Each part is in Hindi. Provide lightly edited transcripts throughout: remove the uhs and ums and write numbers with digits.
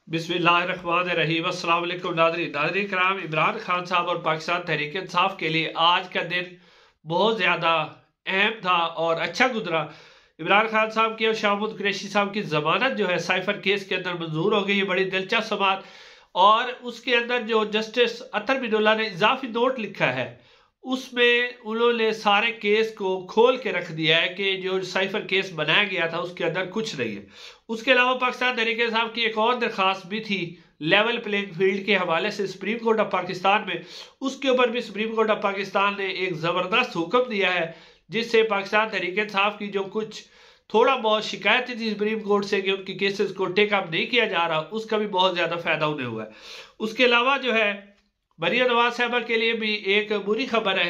बिस्मिल्लाहिर्रहमानिर्रहीम। अस्सलाम वालेकुम नाज़रीन कराम। इमरान खान साहब और पाकिस्तान तहरीक इंसाफ के लिए आज का दिन बहुत ज़्यादा अहम था और अच्छा गुजरा। इमरान खान साहब की और शाहमूद कुरैशी साहब की ज़मानत जो है साइफर केस के अंदर मंजूर हो गई है। बड़ी दिलचस्प समात। और उसके अंदर जो जस्टिस अतर बिनुल्लाह ने इजाफी नोट लिखा है उसमें उन्होंने सारे केस को खोल के रख दिया है कि जो साइफर केस बनाया गया था उसके अंदर कुछ नहीं है। उसके अलावा पाकिस्तान तहरीक साहब की एक और दरखास्त भी थी लेवल प्लेइंग फील्ड के हवाले से सुप्रीम कोर्ट ऑफ पाकिस्तान में। उसके ऊपर भी सुप्रीम कोर्ट ऑफ पाकिस्तान ने एक ज़बरदस्त हुक्म दिया है जिससे पाकिस्तान तहरीक साहब की जो कुछ थोड़ा बहुत शिकायतें थी सुप्रीम कोर्ट से कि उनकी केसेस को टेकअप नहीं किया जा रहा, उसका भी बहुत ज़्यादा फायदा उन्हें हुआ है। उसके अलावा जो है मरियम नवाज साहबा के लिए भी एक बुरी खबर है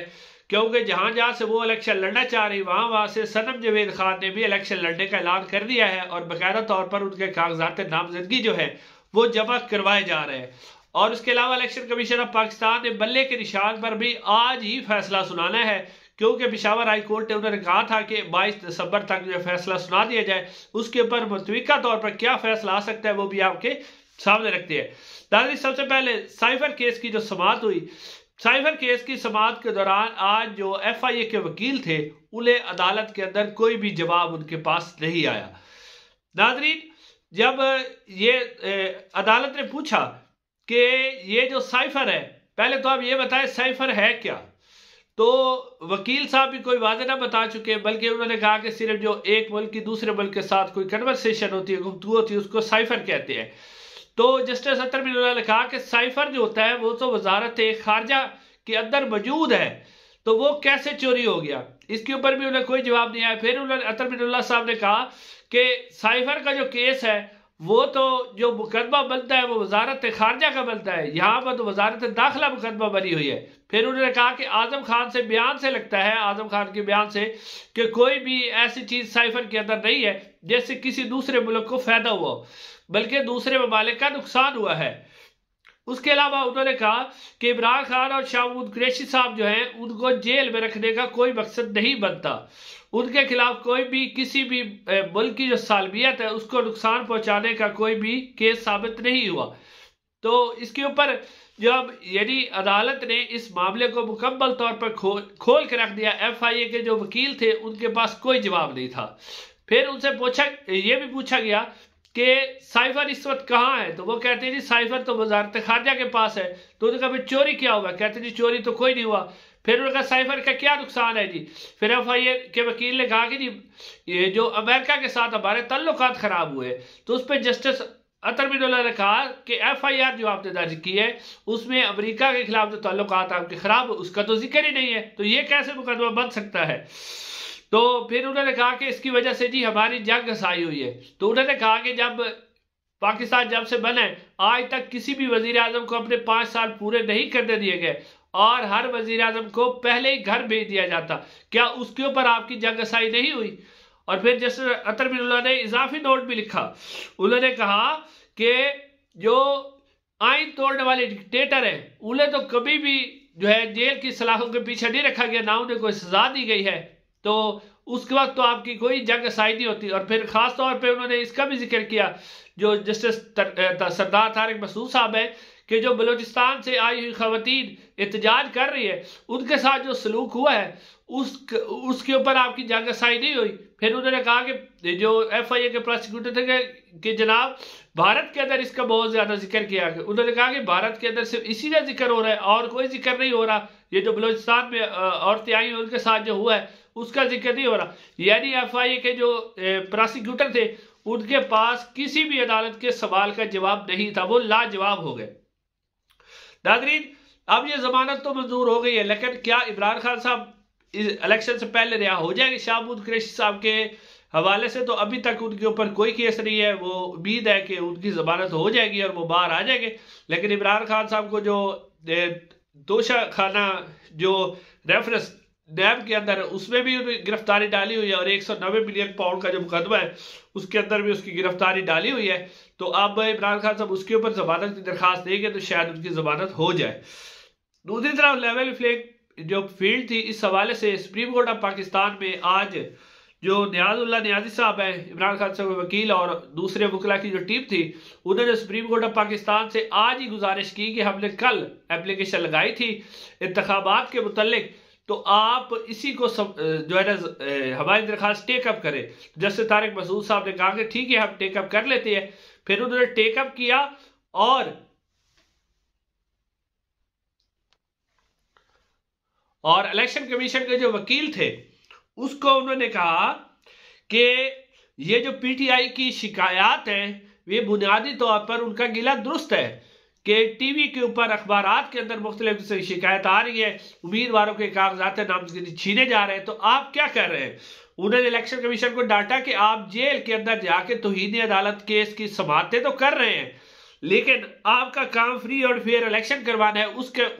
क्योंकि जहां जहां से वो इलेक्शन लड़ना चाह रही वहां से सनम जवेद खान ने भी इलेक्शन लड़ने का ऐलान कर दिया है और बाकायदा तौर पर उनके कागजात नामजदगी जो है वो जमा करवाए जा रहे हैं। और उसके अलावा इलेक्शन कमीशन ऑफ पाकिस्तान ने बल्ले के निशान पर भी आज ही फैसला सुनाना है क्योंकि पेशावर हाई कोर्ट ने उन्होंने कहा था कि 22 दिसंबर तक जो फैसला सुना दिया जाए। उसके ऊपर मुतविका तौर पर क्या फैसला आ सकता है वो भी आपके सामने रखते हैं। दादी सबसे पहले साइफर केस की जो समाअत हुई, साइफर केस की समाअत के दौरान आज जो FIA के वकील थे उन्हें अदालत के अंदर कोई भी जवाब उनके पास नहीं आया। नाजरीन जब ये अदालत ने पूछा कि ये जो साइफर है पहले तो आप ये बताएं साइफर है क्या, तो वकील साहब भी कोई वादे ना बता चुके बल्कि उन्होंने कहा कि सिर्फ जो एक मुल्क की दूसरे मुल्क के साथ कोई कन्वर्सेशन होती है, गुफ्तगू होती है, उसको साइफर कहते हैं। तो जस्टिस अतर बिनुल्लाह ने कहा कि साइफर जो होता है वो तो वजारत खारजा के अंदर मौजूद है, तो वो कैसे चोरी हो गया, इसके ऊपर भी उन्हें कोई जवाब नहीं आया। फिर उन्होंने अतर बिनुल्लाह साहब ने कहा कि साइफर का जो केस है वो तो जो मुकदमा बनता है वो वजारत खारजा का बनता है, यहाँ पर तो वजारत दाखिला मुकदमा बनी हुई है। फिर उन्होंने कहा कि आजम खान से बयान से लगता है, आजम खान के बयान से, कि कोई भी ऐसी चीज साइफर के अंदर नहीं है जैसे किसी दूसरे मुल्क को फायदा हुआ बल्कि दूसरे ममालिक का नुकसान हुआ है। उसके अलावा उन्होंने कहा कि इमरान खान और शाहमूद कुरैशी साहब जो हैं उनको जेल में रखने का कोई मकसद नहीं बनता, उनके खिलाफ कोई भी किसी भी मुल्क की जो सालमियत है उसको नुकसान पहुंचाने का कोई भी केस साबित नहीं हुआ। तो इसके ऊपर जब यानी अदालत ने इस मामले को मुकम्मल तौर पर खोल के रख दिया। FIA के जो वकील थे उनके पास कोई जवाब नहीं था। फिर उनसे ये भी पूछा गया कि साइफर इस वक्त कहाँ है, तो वो कहते हैं जी साइफर तो वजारत खारजा के पास है। तो उन्होंने कहा फिर चोरी क्या हुआ, कहते जी चोरी तो कोई नहीं हुआ। फिर उन्होंने कहा साइफर का क्या नुकसान है जी, फिर FIA के वकील ने कहा कि जी ये जो अमेरिका के साथ हमारे तल्लुकात खराब हुए, तो उस पर जस्टिस अतर बिनुल्लाह ने कहा कि FIR जो आपने दर्ज की है उसमें अमेरिका के खिलाफ जो ताल्लुकात आपके खराब उसका तो जिक्र ही नहीं है, तो ये कैसे मुकदमा बन सकता है। तो फिर उन्होंने कहा कि इसकी वजह से जी हमारी जंग घसाई हुई है। तो उन्होंने कहा कि जब पाकिस्तान जब से बना है आज तक किसी भी वजीर आजम को अपने 5 साल पूरे नहीं करने दिए गए और हर वजीर आजम को पहले ही घर भेज दिया जाता, क्या उसके ऊपर आपकी जंग घसाई नहीं हुई। और फिर जैसे अतर बिनुल्लाह ने इजाफी नोट भी लिखा, उन्होंने कहा कि जो आइन तोड़ने वाले डिक्टेटर है उन्हें तो कभी भी जो है जेल की सलाखों के पीछे नहीं रखा गया, ना उन्हें कोई सजा दी गई है, तो उसके वक्त तो आपकी कोई जंग घसाई नहीं होती। और फिर खास तौर पे उन्होंने इसका भी जिक्र किया जो जस्टिस सरदार तारिक मसूद साहब है कि जो बलूचिस्तान से आई हुई खवातीन एहतजाज कर रही है उनके साथ जो सलूक हुआ है उसके ऊपर आपकी जंग घसाई नहीं हुई। फिर उन्होंने कहा कि जो FIA के प्रोसिक्यूटर थे कि जनाब भारत के अंदर इसका बहुत ज्यादा जिक्र किया गया। उन्होंने कहा कि भारत के अंदर सिर्फ इसी का जिक्र हो रहा है और कोई जिक्र नहीं हो रहा, ये जो बलूचिस्तान में औरतें आई उनके साथ जो हुआ है उसका जिक्र नहीं हो रहा। यानी FIA के जो प्रोसिक्यूटर थे उनके पास किसी भी अदालत के सवाल का जवाब नहीं था, वो लाजवाब हो गए। नाज़रीन अब ये जमानत तो मंजूर हो गई है, लेकिन क्या इमरान खान साहब इलेक्शन से पहले रिहा हो जाएंगे शाहमूद कुरैशी साहब के हवाले से? तो अभी तक उनके ऊपर कोई केस नहीं है, वो उम्मीद है कि उनकी जमानत हो जाएगी और वो बाहर आ जाएंगे। लेकिन इमरान खान साहब को जो दोषा खाना जो रेफरेंस नैब के अंदर उसमें भी गिरफ्तारी डाली हुई है और 190 मिलियन पाउंड का जो मुकदमा है उसके अंदर भी उसकी गिरफ्तारी डाली हुई है। तो अब इमरान खान साहब उसके ऊपर जमानत की दरखास्त देंगे तो शायद उनकी जमानत हो जाए। दूसरी तरफ लेवल प्लेइंग जो फील्ड थी, इस हवाले से सुप्रीम कोर्ट ऑफ पाकिस्तान में आज जो नियाजुल्लाह नियाजी साहब है, इमरान खान साहब के वकील, और दूसरे वकला की जो टीम थी, उन्होंने सुप्रीम कोर्ट ऑफ पाकिस्तान से आज ही गुजारिश की कि हमने कल एप्लीकेशन लगाई थी इंतखाबात के मुतल्लिक, तो आप इसी को जो है ना हमारी दरखास्त टेकअप करें। जस्टिस तारिक मसूद साहब ने कहा कि ठीक है हम टेकअप कर लेते हैं। फिर उन्होंने टेकअप किया और इलेक्शन कमीशन के जो वकील थे उसको उन्होंने कहा कि ये जो पीटीआई की शिकायत है वे बुनियादी तौर पर उनका गिला दुरुस्त है कि टीवी के ऊपर अखबारात के अंदर मुख्तलिफ शिकायत आ रही है, उम्मीदवारों के कागजात नामजदगी छीने जा रहे हैं, तो आप क्या कर रहे हैं। उन्होंने इलेक्शन कमीशन को डांटा कि आप जेल के अंदर जाके तौहीन अदालत केस की समाअतें तो कर रहे हैं, लेकिन आपका काम फ्री और फेयर इलेक्शन करवाना है,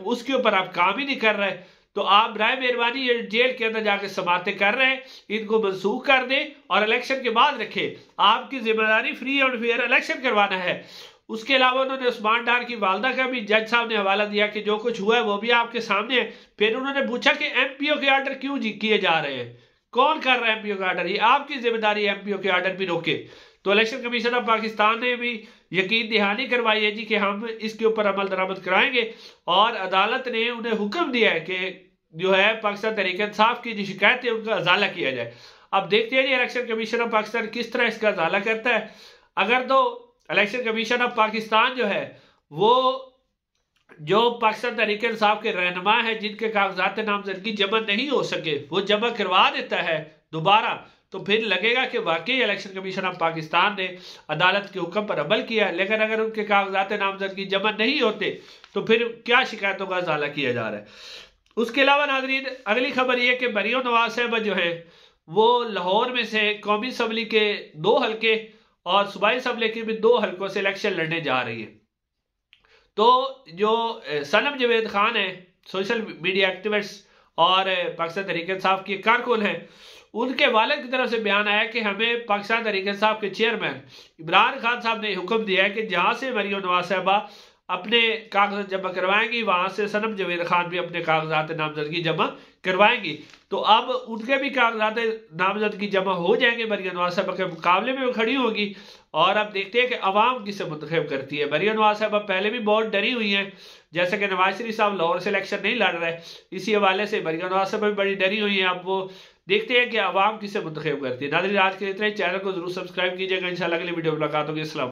उसके ऊपर आप काम ही नहीं कर रहे। तो आप बराए मेहरबानी ये जेल के अंदर जाके समाअतें कर रहे हैं, इनको मनसूख कर दें और इलेक्शन के बाद रखें। आपकी जिम्मेदारी फ्री और फेयर इलेक्शन करवाना है। उसके अलावा उन्होंने उस्मान डार की वालदा का भी जज साहब ने हवाला दिया कि जो कुछ हुआ है वो भी आपके सामने है। फिर उन्होंने पूछा कि एमपीओ के आर्डर क्यों किए जा रहे हैं, कौन कर रहा है एमपीओ के आर्डर, ये आपकी जिम्मेदारी है एमपीओ के आर्डर भी रोके। तो इलेक्शन कमीशन ऑफ पाकिस्तान ने भी यकीन दहानी करवाई है जी कि हम इसके ऊपर अमल दरामद कराएंगे, और अदालत ने उन्हें हुक्म दिया है कि जो है पाकिस्तान तहरीक इंसाफ की जो शिकायत है उनका अजाला किया जाए। अब देखते हैं जी इलेक्शन कमीशन ऑफ पाकिस्तान किस तरह इसका अजाला करता है। अगर तो इलेक्शन कमीशन ऑफ पाकिस्तान जो है वो जो पाकिस्तान तहरीक इंसाफ के रहनुमा है जिनके कागजात नामजदगी जमा नहीं हो सके वो जमा करवा देता है दोबारा, तो फिर लगेगा कि वाकई इलेक्शन कमीशन ऑफ पाकिस्तान ने अदालत के हुक्म पर अमल किया। लेकिन अगर उनके कागजात नामजदगी जमा नहीं होते तो फिर क्या शिकायतों का अजाला किया जा रहा है। उसके अलावा नाजरीन अगली खबर यह कि मरियम नवाज साहबा जो है वो लाहौर में से कौमी असम्बली के 2 हल्के और सूबाई असम्बली के भी 2 हल्कों से इलेक्शन लड़ने जा रही है। तो जो सनम जवेद खान है, सोशल मीडिया एक्टिविस्ट और पाकिस्तान तहरीक इंसाफ की कारकुन है, उनके वालिद की तरफ से बयान आया कि हमें पाकिस्तान तहरीक इंसाफ के चेयरमैन इमरान खान साहब ने हुक्म दिया है कि जहां से मरियम नवाज साहबा अपने कागजात जमा करवाएंगी वहां से सनम जवेद खान भी अपने कागजात नामजदगी जमा करवाएंगी। तो अब उनके भी कागजात नामजदगी जमा हो जाएंगे, मरियम नवाज साहबा के मुकाबले में वो खड़ी होगी। और अब देखते हैं कि अवाम किसे मुंतखब करती है। मरियम नवाज साहबा पहले भी बहुत डरी हुई हैं, जैसे कि नवाज शरीफ साहब लाहौर से इलेक्शन नहीं लड़ रहे, इसी हवाले से मरियम नवाज साहबा भी बड़ी डरी हुई है। अब वो देखते हैं कि अवाम किसे मुंतखब करती है। नाज़रीन आज के लिए इतना ही, चैनल को जरूर सब्सक्राइब कीजिएगा। इंशाल्लाह अगली वीडियो मुलाकात होगी। अस्सलाम।